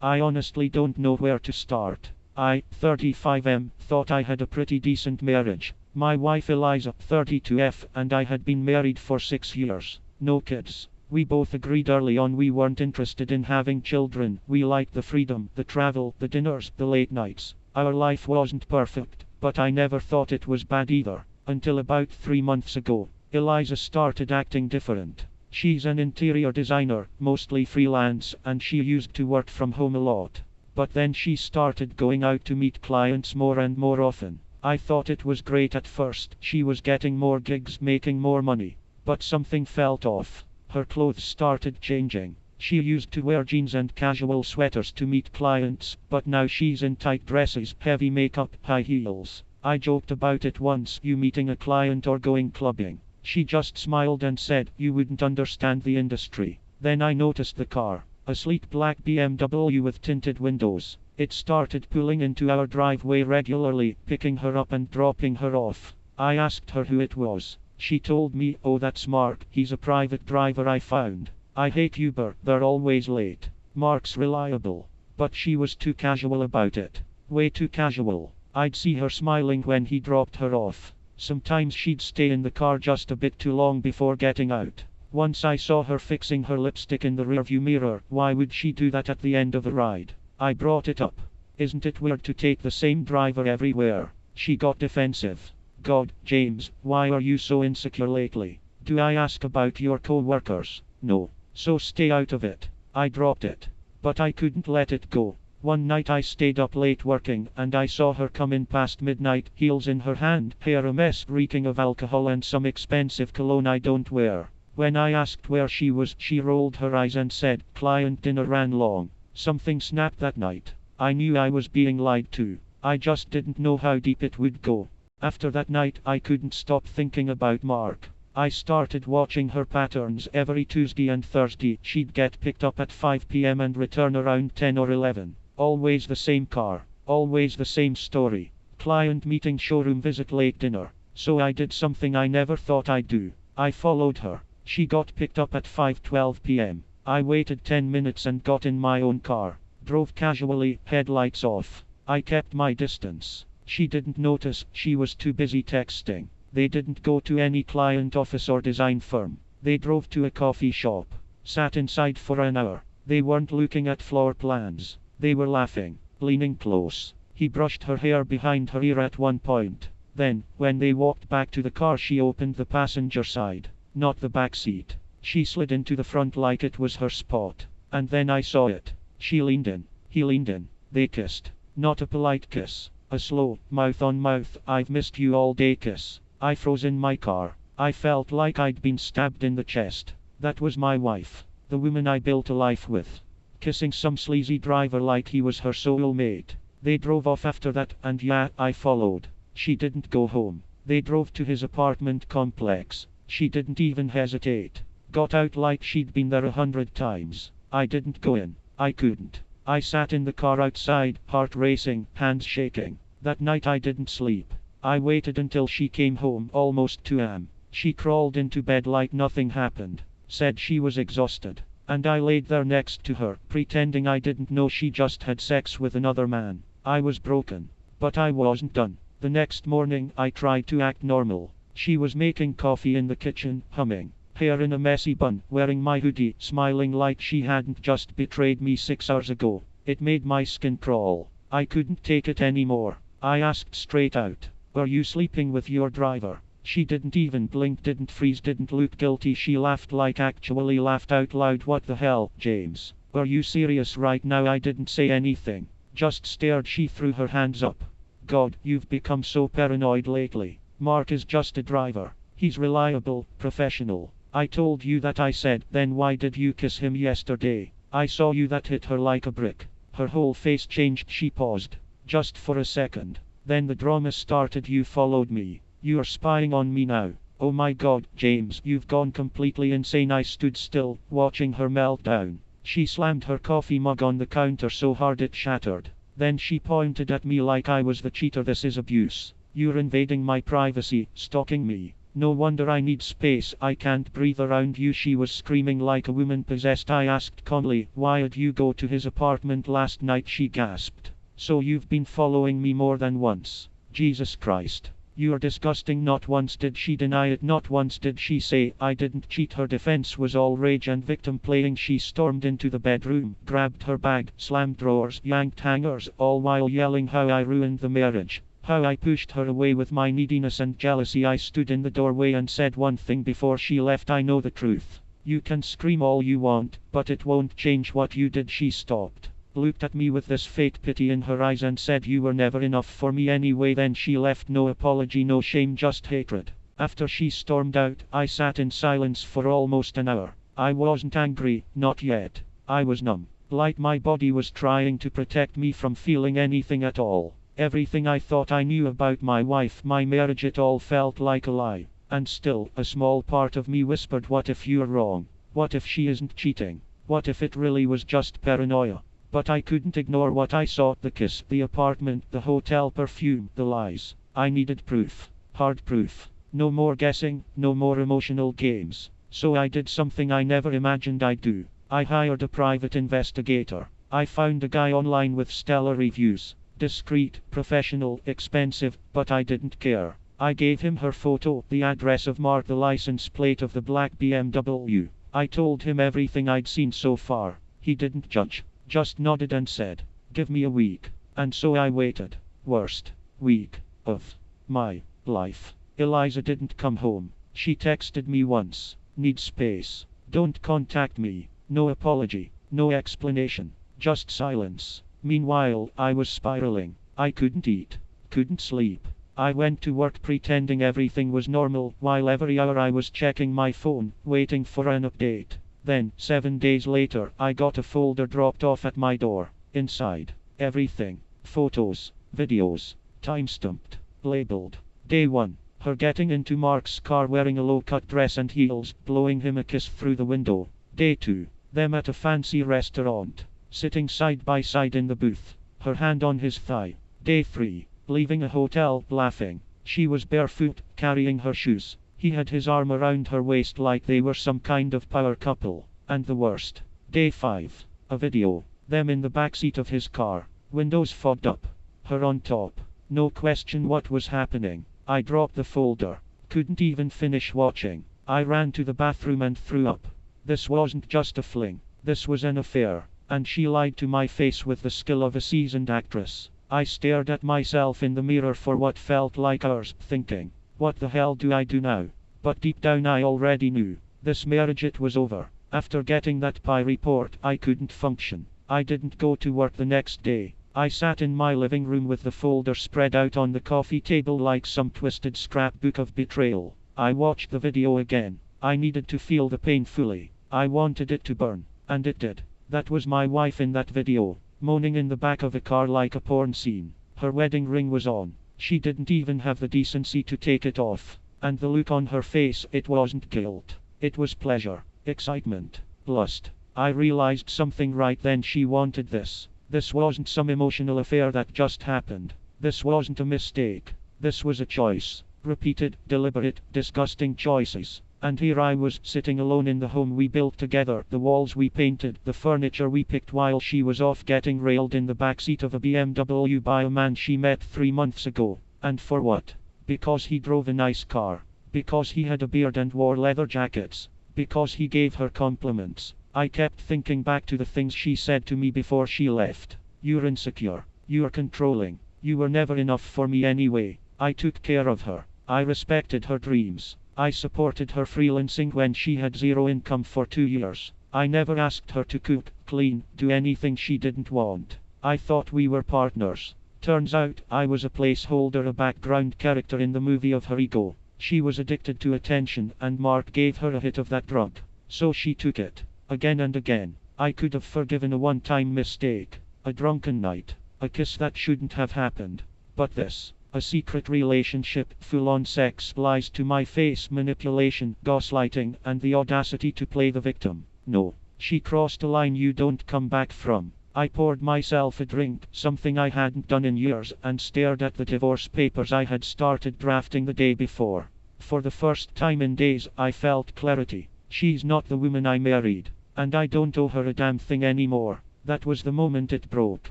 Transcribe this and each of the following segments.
I honestly don't know where to start. I, 35M, thought I had a pretty decent marriage. My wife Eliza, 32F, and I had been married for 6 years. No kids. We both agreed early on we weren't interested in having children. We liked the freedom, the travel, the dinners, the late nights. Our life wasn't perfect, but I never thought it was bad either. Until about 3 months ago, Eliza started acting different. She's an interior designer, mostly freelance, and she used to work from home a lot. But then she started going out to meet clients more and more often. I thought it was great at first. She was getting more gigs, making more money. But something felt off. Her clothes started changing. She used to wear jeans and casual sweaters to meet clients, but now she's in tight dresses, heavy makeup, high heels. I joked about it once, you meeting a client or going clubbing. She just smiled and said, you wouldn't understand the industry. Then I noticed the car. A sleek black BMW with tinted windows. It started pulling into our driveway regularly, picking her up and dropping her off. I asked her who it was. She told me, oh that's Mark, he's a private driver I found. I hate Uber, they're always late. Mark's reliable. But she was too casual about it. Way too casual. I'd see her smiling when he dropped her off. Sometimes she'd stay in the car just a bit too long before getting out. Once I saw her fixing her lipstick in the rearview mirror. Why would she do that at the end of the ride? I brought it up. Isn't it weird to take the same driver everywhere? She got defensive. God, James, why are you so insecure lately? Do I ask about your co-workers? No. So stay out of it. I dropped it. But I couldn't let it go. One night I stayed up late working, and I saw her come in past midnight, heels in her hand, hair a mess, reeking of alcohol and some expensive cologne I don't wear. When I asked where she was, she rolled her eyes and said, client dinner ran long. Something snapped that night. I knew I was being lied to. I just didn't know how deep it would go. After that night, I couldn't stop thinking about Mark. I started watching her patterns. Every Tuesday and Thursday, she'd get picked up at 5 p.m. and return around 10 or 11. Always the same car. Always the same story. Client meeting, showroom visit, late dinner. So I did something I never thought I'd do. I followed her. She got picked up at 5:12 p.m. I waited 10 minutes and got in my own car. Drove casually, headlights off. I kept my distance. She didn't notice, she was too busy texting. They didn't go to any client office or design firm. They drove to a coffee shop. Sat inside for an hour. They weren't looking at floor plans. They were laughing, leaning close. He brushed her hair behind her ear at one point. Then, when they walked back to the car, she opened the passenger side, not the back seat. She slid into the front like it was her spot. And then I saw it. She leaned in. He leaned in. They kissed. Not a polite kiss. A slow, mouth on mouth, I've missed you all day kiss. I froze in my car. I felt like I'd been stabbed in the chest. That was my wife. The woman I built a life with. Kissing some sleazy driver like he was her soulmate. They drove off after that, and yeah, I followed. She didn't go home. They drove to his apartment complex. She didn't even hesitate. Got out like she'd been there 100 times. I didn't go in. I couldn't. I sat in the car outside, heart racing, hands shaking. That night I didn't sleep. I waited until she came home, almost 2 a.m. She crawled into bed like nothing happened. Said she was exhausted. And I laid there next to her, pretending I didn't know she just had sex with another man. I was broken. But I wasn't done. The next morning, I tried to act normal. She was making coffee in the kitchen, humming. Hair in a messy bun, wearing my hoodie, smiling like she hadn't just betrayed me 6 hours ago. It made my skin crawl. I couldn't take it anymore. I asked straight out, were you sleeping with your driver? She didn't even blink, didn't freeze, didn't look guilty. She laughed, like actually laughed out loud. What the hell, James? Are you serious right now? I didn't say anything. Just stared. She threw her hands up. God, you've become so paranoid lately. Mark is just a driver. He's reliable, professional. I told you that. I said, then why did you kiss him yesterday? I saw you. That hit her like a brick. Her whole face changed. She paused. Just for a second. Then the drama started. You followed me. You're spying on me now. Oh my God, James, you've gone completely insane. I stood still, watching her melt down. She slammed her coffee mug on the counter so hard it shattered. Then she pointed at me like I was the cheater. This is abuse. You're invading my privacy, stalking me. No wonder I need space, I can't breathe around you. She was screaming like a woman possessed. I asked calmly, why'd you go to his apartment last night? She gasped. So you've been following me more than once. Jesus Christ. You're disgusting. Not once did she deny it. Not once did she say, I didn't cheat. Her defense was all rage and victim playing. She stormed into the bedroom, grabbed her bag, slammed drawers, yanked hangers, all while yelling how I ruined the marriage. How I pushed her away with my neediness and jealousy. I stood in the doorway and said one thing before she left. I know the truth. You can scream all you want, but it won't change what you did. She stopped, looked at me with this fake pity in her eyes and said, you were never enough for me anyway. Then she left. No apology, no shame, just hatred. After she stormed out, I sat in silence for almost an hour. I wasn't angry, not yet. I was numb. Like my body was trying to protect me from feeling anything at all. Everything I thought I knew about my wife, my marriage, it all felt like a lie. And still, a small part of me whispered, what if you're wrong? What if she isn't cheating? What if it really was just paranoia? But I couldn't ignore what I saw, the kiss, the apartment, the hotel perfume, the lies. I needed proof. Hard proof. No more guessing, no more emotional games. So I did something I never imagined I'd do. I hired a private investigator. I found a guy online with stellar reviews. Discreet, professional, expensive, but I didn't care. I gave him her photo, the address of Mark, the license plate of the black BMW. I told him everything I'd seen so far. He didn't judge. Just nodded and said, give me a week. And so I waited. Worst week of my life. Eliza didn't come home. She texted me once. Need space. Don't contact me. No apology. No explanation. Just silence. Meanwhile, I was spiraling. I couldn't eat. Couldn't sleep. I went to work pretending everything was normal, while every hour I was checking my phone, waiting for an update. Then, 7 days later, I got a folder dropped off at my door. Inside, everything. Photos, videos, time-stamped, labeled. Day 1. Her getting into Mark's car wearing a low-cut dress and heels, blowing him a kiss through the window. Day 2. Them at a fancy restaurant, sitting side by side in the booth, her hand on his thigh. Day 3. Leaving a hotel, laughing. She was barefoot, carrying her shoes. He had his arm around her waist like they were some kind of power couple. And the worst. Day 5. A video. Them in the backseat of his car. Windows fogged up. Her on top. No question what was happening. I dropped the folder. Couldn't even finish watching. I ran to the bathroom and threw up. This wasn't just a fling. This was an affair. And she lied to my face with the skill of a seasoned actress. I stared at myself in the mirror for what felt like hours, thinking, what the hell do I do now? But deep down I already knew. This marriage, it was over. After getting that pie report, I couldn't function. I didn't go to work the next day. I sat in my living room with the folder spread out on the coffee table like some twisted scrapbook of betrayal. I watched the video again. I needed to feel the pain fully. I wanted it to burn. And it did. That was my wife in that video, moaning in the back of a car like a porn scene. Her wedding ring was on. She didn't even have the decency to take it off. And the look on her face, it wasn't guilt. It was pleasure, excitement, lust. I realized something right then. She wanted this. This wasn't some emotional affair that just happened. This wasn't a mistake. This was a choice. Repeated, deliberate, disgusting choices. And here I was, sitting alone in the home we built together, the walls we painted, the furniture we picked, while she was off getting railed in the backseat of a BMW by a man she met 3 months ago. And for what? Because he drove a nice car. Because he had a beard and wore leather jackets. Because he gave her compliments. I kept thinking back to the things she said to me before she left. You're insecure. You're controlling. You were never enough for me anyway. I took care of her. I respected her dreams. I supported her freelancing when she had zero income for 2 years. I never asked her to cook, clean, do anything she didn't want. I thought we were partners. Turns out, I was a placeholder, a background character in the movie of her ego. She was addicted to attention, and Mark gave her a hit of that drug. So she took it. Again and again. I could have forgiven a one-time mistake. A drunken night. A kiss that shouldn't have happened. But this. A secret relationship, full-on sex, lies to my face, manipulation, gaslighting, and the audacity to play the victim. No. She crossed a line you don't come back from. I poured myself a drink, something I hadn't done in years, and stared at the divorce papers I had started drafting the day before. For the first time in days, I felt clarity. She's not the woman I married. And I don't owe her a damn thing anymore. That was the moment it broke.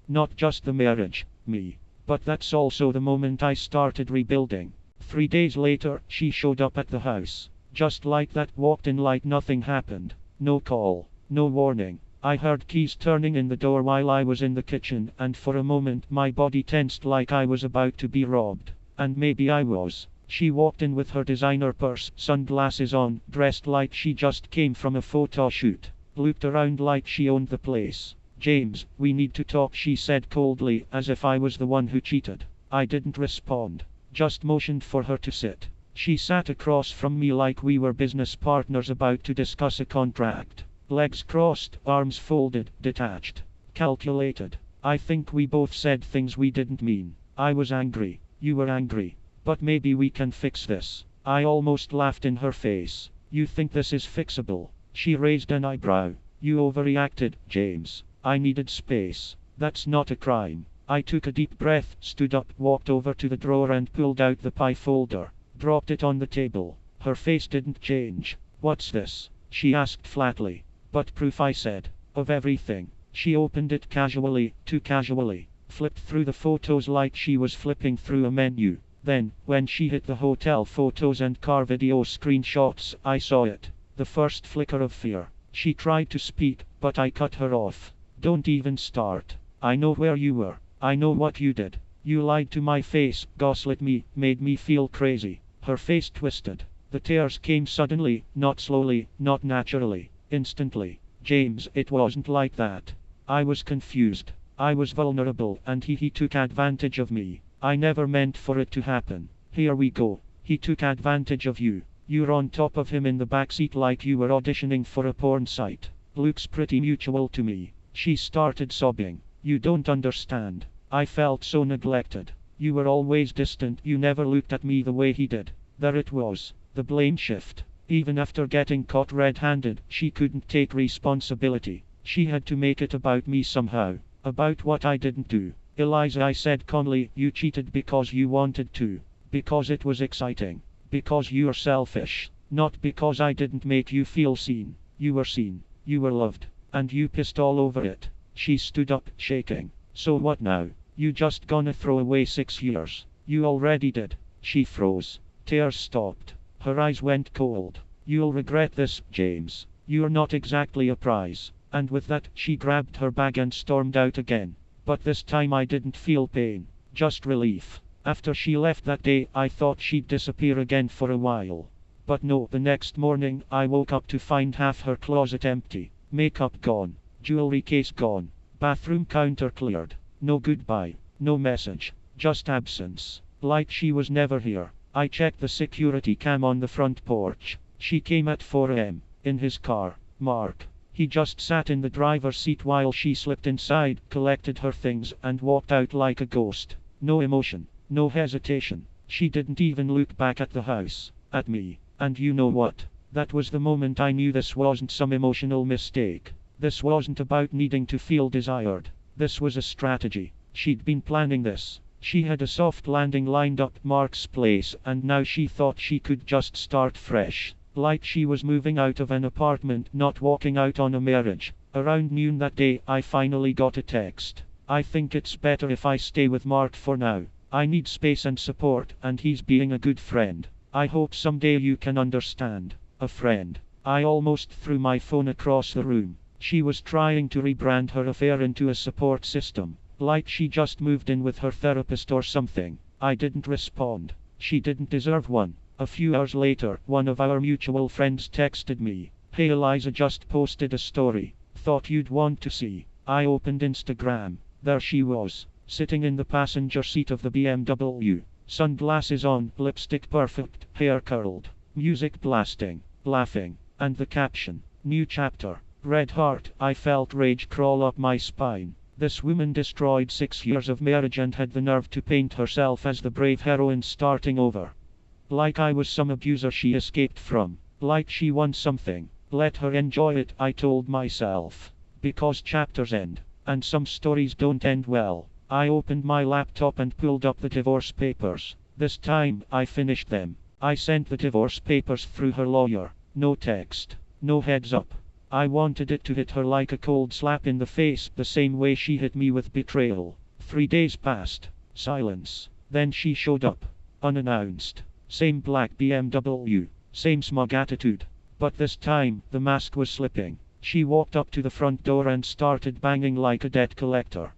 Not just the marriage, me. But that's also the moment I started rebuilding. 3 days later, she showed up at the house. Just like that, walked in like nothing happened. No call, no warning. I heard keys turning in the door while I was in the kitchen, and for a moment my body tensed like I was about to be robbed. And maybe I was. She walked in with her designer purse, sunglasses on, dressed like she just came from a photo shoot. Looked around like she owned the place. "James, we need to talk," she said coldly, as if I was the one who cheated. I didn't respond. Just motioned for her to sit. She sat across from me like we were business partners about to discuss a contract. Legs crossed, arms folded, detached. Calculated. I think we both said things we didn't mean. I was angry. You were angry. But maybe we can fix this. I almost laughed in her face. "You think this is fixable?" She raised an eyebrow. "You overreacted, James. I needed space. That's not a crime." I took a deep breath, stood up, walked over to the drawer and pulled out the pie folder. Dropped it on the table. Her face didn't change. "What's this?" she asked flatly. "But proof," I said. "Of everything." She opened it casually, too casually. Flipped through the photos like she was flipping through a menu. Then, when she hit the hotel photos and car video screenshots, I saw it. The first flicker of fear. She tried to speak, but I cut her off. "Don't even start. I know where you were. I know what you did. You lied to my face, gaslit me, made me feel crazy." Her face twisted. The tears came suddenly, not slowly, not naturally. Instantly. "James, it wasn't like that." I was confused. I was vulnerable, and he took advantage of me. I never meant for it to happen. Here we go. He took advantage of you. You're on top of him in the backseat like you were auditioning for a porn site. Looks pretty mutual to me. She started sobbing. "You don't understand. I felt so neglected. You were always distant. You never looked at me the way he did." There it was. The blame shift. Even after getting caught red-handed, she couldn't take responsibility. She had to make it about me somehow. About what I didn't do. "Eliza," I said calmly, "you cheated because you wanted to. Because it was exciting. Because you're selfish. Not because I didn't make you feel seen. You were seen. You were loved. And you pissed all over it." She stood up, shaking. "So what now? You just gonna throw away 6 years?" "You already did." She froze. Tears stopped. Her eyes went cold. "You'll regret this, James. You're not exactly a prize." And with that, she grabbed her bag and stormed out again. But this time I didn't feel pain. Just relief. After she left that day, I thought she'd disappear again for a while. But no, the next morning, I woke up to find half her closet empty. Makeup gone. Jewelry case gone. Bathroom counter cleared. No goodbye. No message. Just absence. Like she was never here. I checked the security cam on the front porch. She came at 4 a.m. In his car. Mark. He just sat in the driver's seat while she slipped inside, collected her things, and walked out like a ghost. No emotion. No hesitation. She didn't even look back at the house. At me. And you know what? That was the moment I knew this wasn't some emotional mistake. This wasn't about needing to feel desired. This was a strategy. She'd been planning this. She had a soft landing lined up Mark's place, and now she thought she could just start fresh. Like she was moving out of an apartment, not walking out on a marriage. Around noon that day, I finally got a text. "I think it's better if I stay with Mark for now. I need space and support, and he's being a good friend. I hope someday you can understand." A friend. I almost threw my phone across the room. She was trying to rebrand her affair into a support system. Like she just moved in with her therapist or something. I didn't respond. She didn't deserve one. A few hours later, one of our mutual friends texted me. "Hey, Eliza just posted a story. Thought you'd want to see." I opened Instagram. There she was, sitting in the passenger seat of the BMW. Sunglasses on, lipstick perfect, hair curled. Music blasting, laughing. And the caption, "New chapter." Red heart. I felt rage crawl up my spine. This woman destroyed 6 years of marriage and had the nerve to paint herself as the brave heroine starting over. Like I was some abuser she escaped from. Like she won something. Let her enjoy it, I told myself. Because chapters end. And some stories don't end well. I opened my laptop and pulled up the divorce papers. This time, I finished them. I sent the divorce papers through her lawyer. No text. No heads up. I wanted it to hit her like a cold slap in the face, the same way she hit me with betrayal. 3 days passed. Silence. Then she showed up. Unannounced. Same black BMW. Same smug attitude. But this time, the mask was slipping. She walked up to the front door and started banging like a debt collector.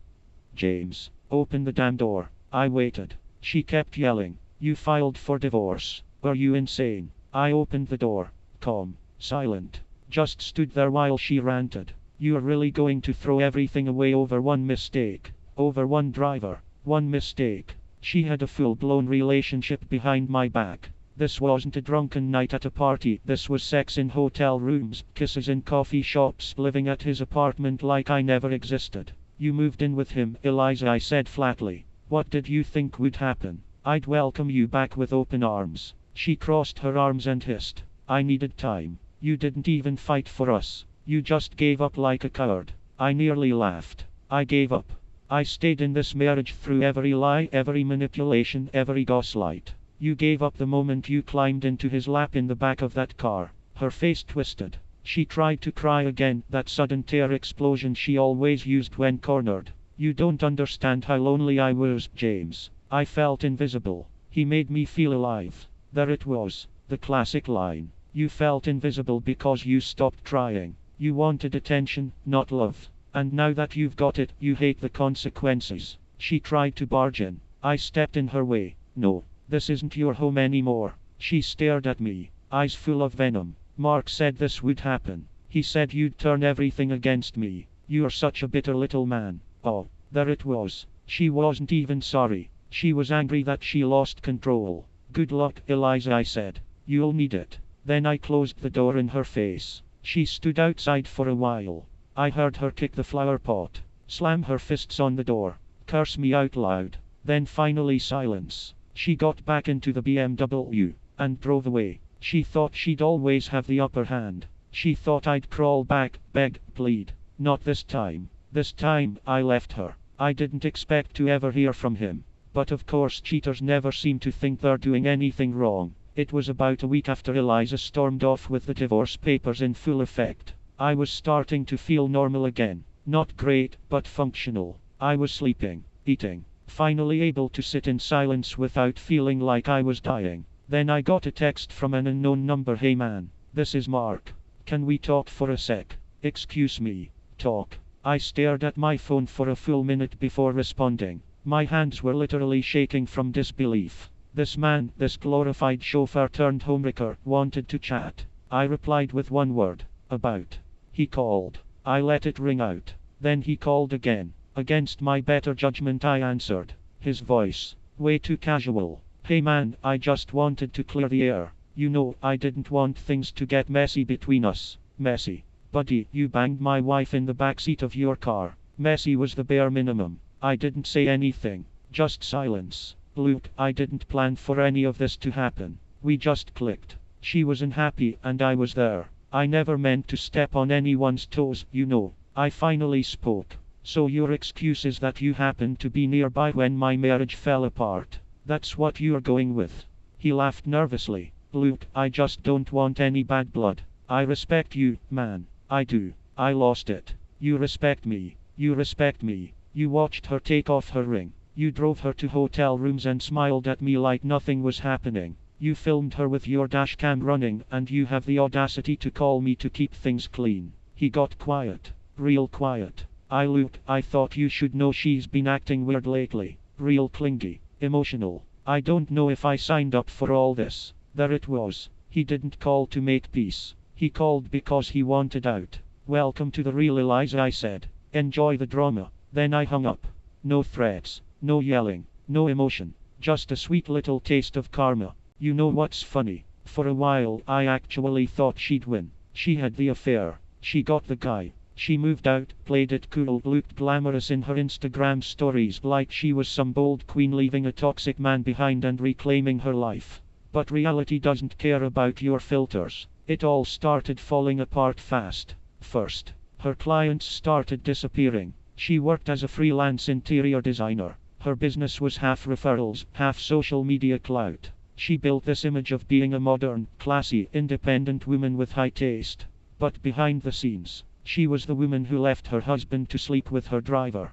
James, open the damn door. I waited. She kept yelling. You filed for divorce. Were you insane? I opened the door. Calm. Silent. Just stood there while she ranted. You're really going to throw everything away over one mistake? Over one driver? One mistake? She had a full-blown relationship behind my back. This wasn't a drunken night at a party. This was sex in hotel rooms, kisses in coffee shops, living at his apartment like I never existed. You moved in with him, Eliza, I said flatly. What did you think would happen? I'd welcome you back with open arms. She crossed her arms and hissed. I needed time. You didn't even fight for us. You just gave up like a coward. I nearly laughed. I gave up. I stayed in this marriage through every lie, every manipulation, every gaslight. You gave up the moment you climbed into his lap in the back of that car. Her face twisted. She tried to cry again, that sudden tear explosion she always used when cornered. You don't understand how lonely I was, James. I felt invisible. He made me feel alive. There it was, the classic line. You felt invisible because you stopped trying. You wanted attention, not love. And now that you've got it, you hate the consequences. She tried to barge in. I stepped in her way. No, this isn't your home anymore. She stared at me, eyes full of venom. Mark said this would happen. He said you'd turn everything against me. You're such a bitter little man. Oh, there it was. She wasn't even sorry. She was angry that she lost control. Good luck, Eliza, I said. You'll need it. Then I closed the door in her face. She stood outside for a while. I heard her kick the flower pot, slam her fists on the door, curse me out loud. Then finally silence. She got back into the BMW and drove away. She thought she'd always have the upper hand. She thought I'd crawl back, beg, plead. Not this time. This time, I left her. I didn't expect to ever hear from him. But of course cheaters never seem to think they're doing anything wrong. It was about a week after Eliza stormed off with the divorce papers in full effect. I was starting to feel normal again. Not great, but functional. I was sleeping, eating, finally able to sit in silence without feeling like I was dying. Then I got a text from an unknown number. Hey man, this is Mark. Can we talk for a sec? Excuse me. Talk. I stared at my phone for a full minute before responding. My hands were literally shaking from disbelief. This man, this glorified chauffeur turned homewrecker, wanted to chat. I replied with one word. About. He called. I let it ring out. Then he called again. Against my better judgment I answered. His voice. Way too casual. Hey man, I just wanted to clear the air. You know, I didn't want things to get messy between us. Messy. Buddy, you banged my wife in the backseat of your car. Messy was the bare minimum. I didn't say anything. Just silence. Luke, I didn't plan for any of this to happen. We just clicked. She was unhappy, and I was there. I never meant to step on anyone's toes, you know. I finally spoke. So your excuse is that you happened to be nearby when my marriage fell apart. That's what you're going with. He laughed nervously. Luke, I just don't want any bad blood. I respect you, man. I do. I lost it. You respect me. You respect me. You watched her take off her ring. You drove her to hotel rooms and smiled at me like nothing was happening. You filmed her with your dash cam running, and you have the audacity to call me to keep things clean. He got quiet. Real quiet. Luke, I thought you should know she's been acting weird lately. Real clingy. Emotional. I don't know if I signed up for all this. There it was. He didn't call to make peace. He called because he wanted out. Welcome to the real Eliza, I said. Enjoy the drama. Then I hung up. No threats. No yelling. No emotion. Just a sweet little taste of karma. You know what's funny? For a while I actually thought she'd win. She had the affair. She got the guy. She moved out, played it cool, looked glamorous in her Instagram stories like she was some bold queen leaving a toxic man behind and reclaiming her life. But reality doesn't care about your filters. It all started falling apart fast. First, her clients started disappearing. She worked as a freelance interior designer. Her business was half referrals, half social media clout. She built this image of being a modern, classy, independent woman with high taste. But behind the scenes, she was the woman who left her husband to sleep with her driver.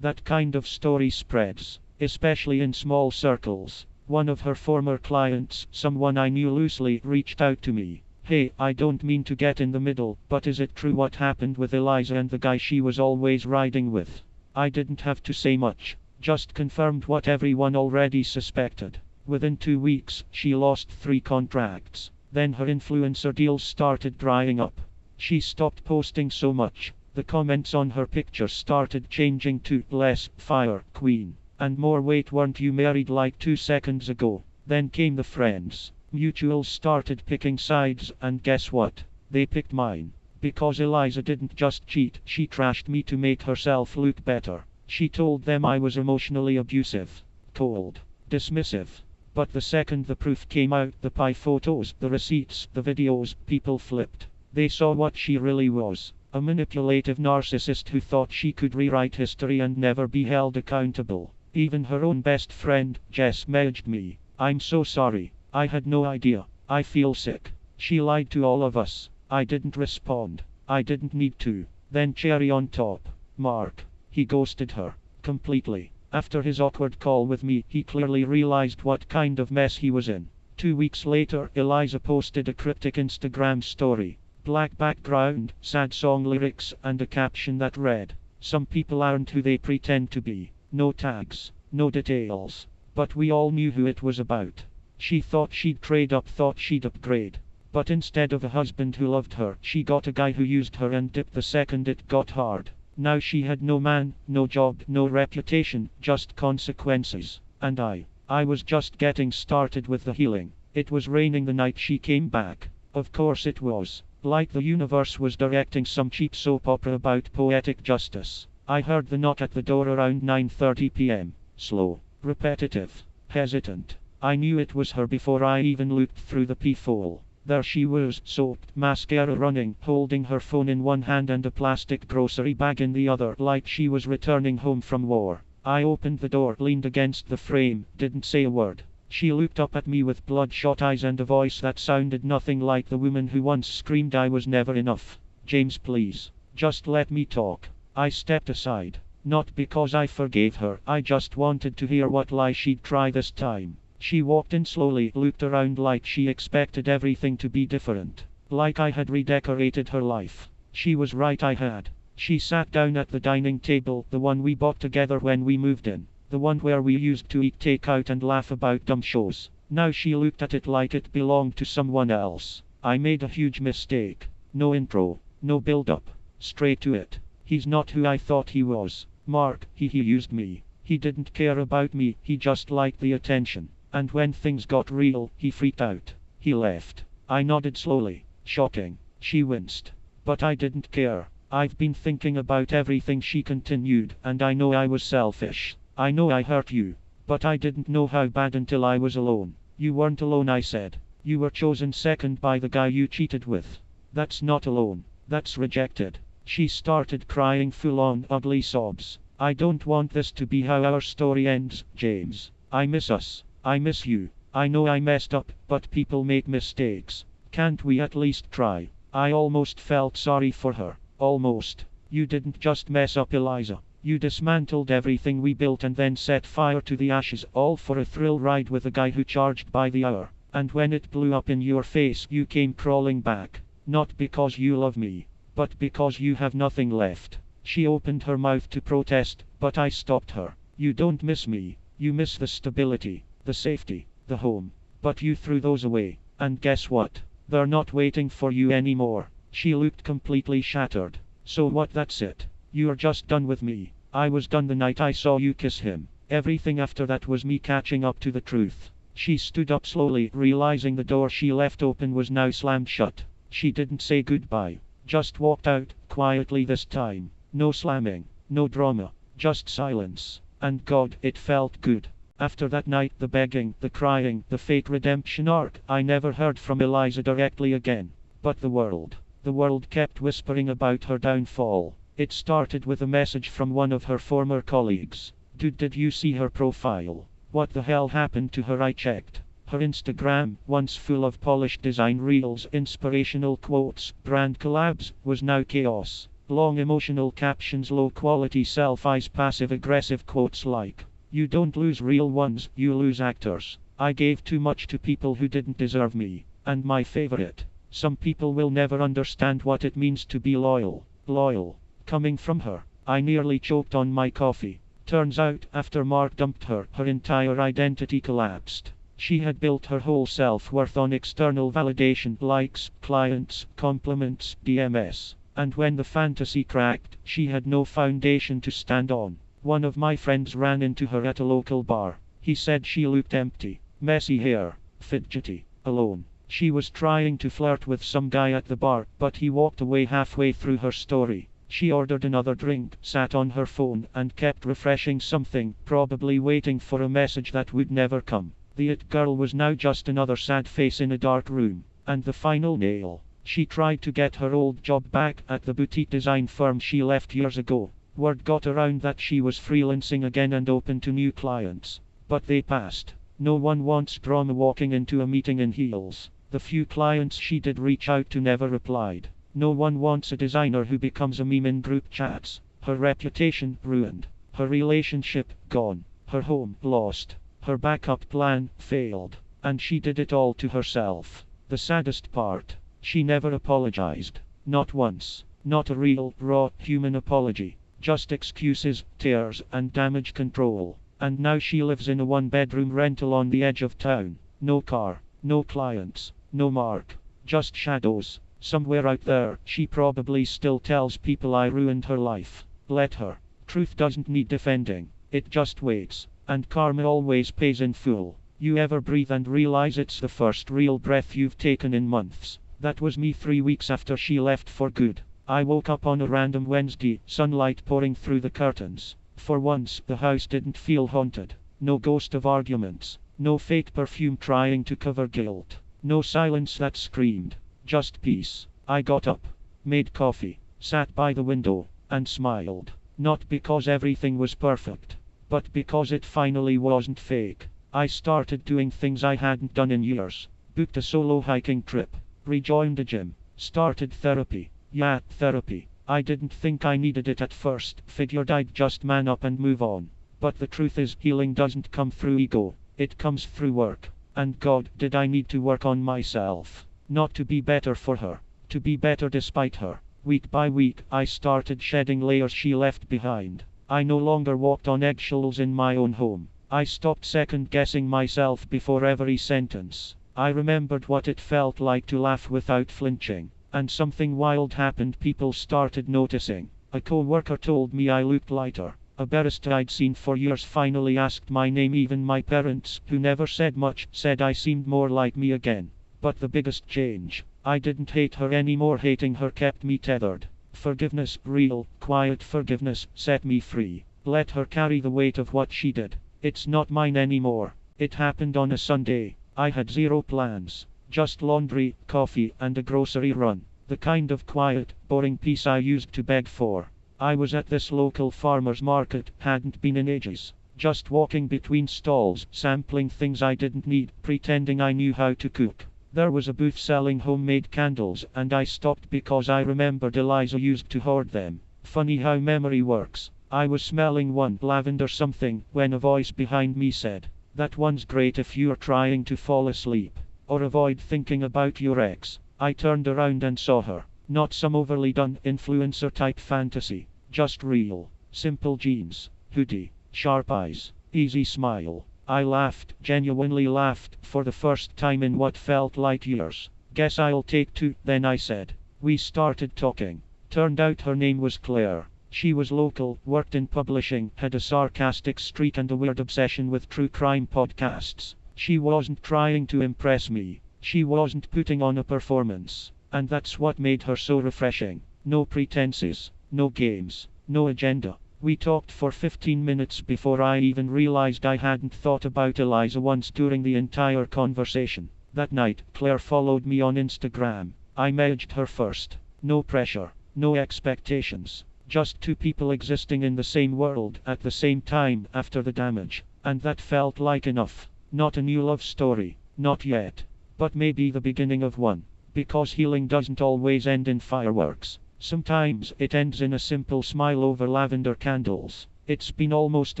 That kind of story spreads, especially in small circles. One of her former clients, someone I knew loosely, reached out to me. Hey, I don't mean to get in the middle, but is it true what happened with Eliza and the guy she was always riding with? I didn't have to say much, just confirmed what everyone already suspected. Within 2 weeks, she lost 3 contracts. Then her influencer deals started drying up. She stopped posting so much. The comments on her pictures started changing to less fire, queen, and more wait, weren't you married like 2 seconds ago? Then came the friends. Mutuals started picking sides, and guess what? They picked mine. Because Eliza didn't just cheat, she trashed me to make herself look better. She told them I was emotionally abusive, cold, dismissive. But the second the proof came out, the pie photos, the receipts, the videos, people flipped. They saw what she really was. A manipulative narcissist who thought she could rewrite history and never be held accountable. Even her own best friend, Jess, messaged me. I'm so sorry. I had no idea. I feel sick. She lied to all of us. I didn't respond. I didn't need to. Then cherry on top, Mark. He ghosted her. Completely. After his awkward call with me, he clearly realized what kind of mess he was in. 2 weeks later, Eliza posted a cryptic Instagram story. Black background, sad song lyrics, and a caption that read, "Some people aren't who they pretend to be." No tags, no details. But we all knew who it was about. She thought she'd trade up, thought she'd upgrade. But instead of a husband who loved her, she got a guy who used her and dipped the second it got hard. Now she had no man, no job, no reputation, just consequences. And I was just getting started with the healing. It was raining the night she came back. Of course it was. Like the universe was directing some cheap soap opera about poetic justice. I heard the knock at the door around 9:30 p.m. Slow, repetitive, hesitant. I knew it was her before I even looked through the peephole. There she was, soaked, mascara running, holding her phone in one hand and a plastic grocery bag in the other, like she was returning home from war. I opened the door, leaned against the frame, didn't say a word. She looked up at me with bloodshot eyes and a voice that sounded nothing like the woman who once screamed I was never enough. "James, please. Just let me talk." I stepped aside. Not because I forgave her, I just wanted to hear what lie she'd try this time. She walked in slowly, looked around like she expected everything to be different. Like I had redecorated her life. She was right, I had. She sat down at the dining table, the one we bought together when we moved in. The one where we used to eat takeout and laugh about dumb shows. Now she looked at it like it belonged to someone else. I made a huge mistake. No intro, no build-up. Straight to it. He's not who I thought he was. Mark, he used me. He didn't care about me, he just liked the attention. And when things got real, he freaked out. He left. I nodded slowly. Shocking. She winced. But I didn't care. I've been thinking about everything, she continued, and I know I was selfish. I know I hurt you. But I didn't know how bad until I was alone. You weren't alone, I said. You were chosen second by the guy you cheated with. That's not alone. That's rejected. She started crying full-on, ugly sobs. I don't want this to be how our story ends, James. I miss us. I miss you. I know I messed up, but people make mistakes. Can't we at least try? I almost felt sorry for her. Almost. You didn't just mess up, Eliza. You dismantled everything we built and then set fire to the ashes, all for a thrill ride with a guy who charged by the hour. And when it blew up in your face, you came crawling back. Not because you love me, but because you have nothing left. She opened her mouth to protest, but I stopped her. You don't miss me. You miss the stability, the safety, the home. But you threw those away. And guess what? They're not waiting for you anymore. She looked completely shattered. So what, that's it? You're just done with me. I was done the night I saw you kiss him. Everything after that was me catching up to the truth. She stood up slowly, realizing the door she left open was now slammed shut. She didn't say goodbye. Just walked out, quietly this time. No slamming, no drama, just silence. And God, it felt good. After that night, the begging, the crying, the fake redemption arc, I never heard from Eliza directly again. But the world kept whispering about her downfall. It started with a message from one of her former colleagues. Dude, did you see her profile? What the hell happened to her? I checked. Her Instagram, once full of polished design reels, inspirational quotes, brand collabs, was now chaos. Long emotional captions, low quality selfies, passive aggressive quotes like, "You don't lose real ones, you lose actors. I gave too much to people who didn't deserve me." And my favorite, "Some people will never understand what it means to be loyal." Loyal. Coming from her. I nearly choked on my coffee. Turns out, after Mark dumped her, her entire identity collapsed. She had built her whole self-worth on external validation, likes, clients, compliments, DMS. And when the fantasy cracked, she had no foundation to stand on. One of my friends ran into her at a local bar. He said she looked empty, messy hair, fidgety, alone. She was trying to flirt with some guy at the bar, but he walked away halfway through her story. She ordered another drink, sat on her phone, and kept refreshing something, probably waiting for a message that would never come. The it girl was now just another sad face in a dark room. And the final nail. She tried to get her old job back at the boutique design firm she left years ago. Word got around that she was freelancing again and open to new clients. But they passed. No one wants drama walking into a meeting in heels. The few clients she did reach out to never replied. No one wants a designer who becomes a meme in group chats. Her reputation ruined. Her relationship gone. Her home lost. Her backup plan failed. And she did it all to herself. The saddest part, she never apologized. Not once. Not a real, raw, human apology. Just excuses, tears, and damage control. And now she lives in a one-bedroom rental on the edge of town. No car. No clients. No Mark. Just shadows. Somewhere out there, she probably still tells people I ruined her life. Let her. Truth doesn't need defending. It just waits. And karma always pays in full. You ever breathe and realize it's the first real breath you've taken in months? That was me 3 weeks after she left for good. I woke up on a random Wednesday, sunlight pouring through the curtains. For once, the house didn't feel haunted. No ghost of arguments. No fake perfume trying to cover guilt. No silence that screamed. Just peace. I got up, made coffee, sat by the window, and smiled. Not because everything was perfect, but because it finally wasn't fake. I started doing things I hadn't done in years. Booked a solo hiking trip. Rejoined a gym. Started therapy. Yeah, therapy. I didn't think I needed it at first. Figured I'd just man up and move on. But the truth is, healing doesn't come through ego. It comes through work. And God, did I need to work on myself. Not to be better for her. To be better despite her. Week by week, I started shedding layers she left behind. I no longer walked on eggshells in my own home. I stopped second-guessing myself before every sentence. I remembered what it felt like to laugh without flinching. And something wild happened. People started noticing. A co-worker told me I looked lighter. A barista I'd seen for years finally asked my name. Even my parents, who never said much, said I seemed more like me again. But the biggest change, I didn't hate her anymore. Hating her kept me tethered. Forgiveness, real, quiet forgiveness, set me free. Let her carry the weight of what she did. It's not mine anymore. It happened on a Sunday. I had zero plans. Just laundry, coffee, and a grocery run. The kind of quiet, boring peace I used to beg for. I was at this local farmer's market, hadn't been in ages. Just walking between stalls, sampling things I didn't need, pretending I knew how to cook. There was a booth selling homemade candles, and I stopped because I remembered Eliza used to hoard them. Funny how memory works. I was smelling one, lavender something, when a voice behind me said, "That one's great if you're trying to fall asleep. Or avoid thinking about your ex." I turned around and saw her. Not some overly done, influencer type fantasy. Just real. Simple jeans, hoodie, sharp eyes, easy smile. I laughed, genuinely laughed, for the first time in what felt like years. "Guess I'll take two," then I said. We started talking. Turned out her name was Claire. She was local, worked in publishing, had a sarcastic streak and a weird obsession with true crime podcasts. She wasn't trying to impress me. She wasn't putting on a performance. And that's what made her so refreshing. No pretenses, no games, no agenda. We talked for 15 minutes before I even realized I hadn't thought about Eliza once during the entire conversation. That night, Claire followed me on Instagram. I messaged her first. No pressure, no expectations. Just two people existing in the same world at the same time after the damage. And that felt like enough. Not a new love story. Not yet. But maybe the beginning of one. Because healing doesn't always end in fireworks. Sometimes it ends in a simple smile over lavender candles. It's been almost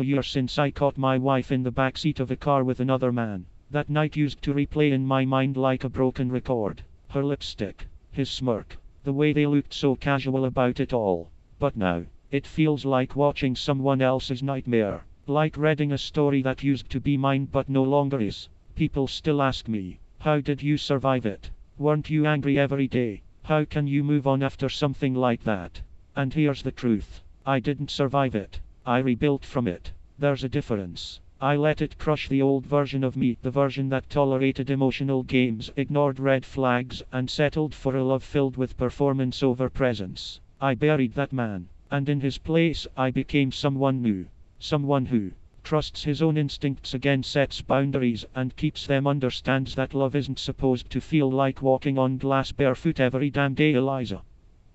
a year since I caught my wife in the backseat of a car with another man. That night used to replay in my mind like a broken record. Her lipstick, his smirk, the way they looked so casual about it all. But now, it feels like watching someone else's nightmare. Like reading a story that used to be mine but no longer is. People still ask me, how did you survive it? Weren't you angry every day? How can you move on after something like that? And here's the truth. I didn't survive it. I rebuilt from it. There's a difference. I let it crush the old version of me, the version that tolerated emotional games, ignored red flags, and settled for a love filled with performance over presence. I buried that man. And in his place, I became someone new. Someone who trusts his own instincts again, sets boundaries, and keeps them, understands that love isn't supposed to feel like walking on glass barefoot every damn day. Eliza.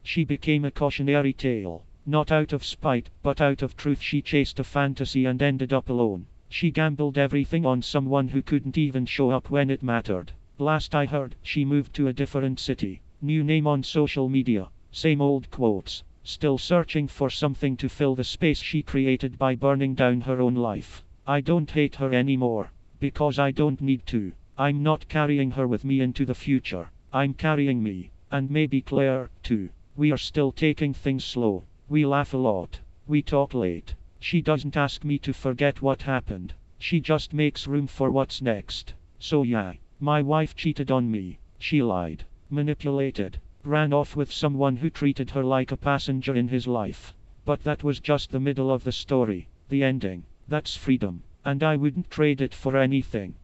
She became a cautionary tale. Not out of spite, but out of truth. She chased a fantasy and ended up alone. She gambled everything on someone who couldn't even show up when it mattered. Last I heard, she moved to a different city. New name on social media. Same old quotes. Still searching for something to fill the space she created by burning down her own life. I don't hate her anymore. Because I don't need to. I'm not carrying her with me into the future. I'm carrying me. And maybe Claire, too. We are still taking things slow. We laugh a lot. We talk late. She doesn't ask me to forget what happened. She just makes room for what's next. So yeah, my wife cheated on me. She lied. Manipulated. Ran off with someone who treated her like a passenger in his life. But that was just the middle of the story. The ending. That's freedom. And I wouldn't trade it for anything.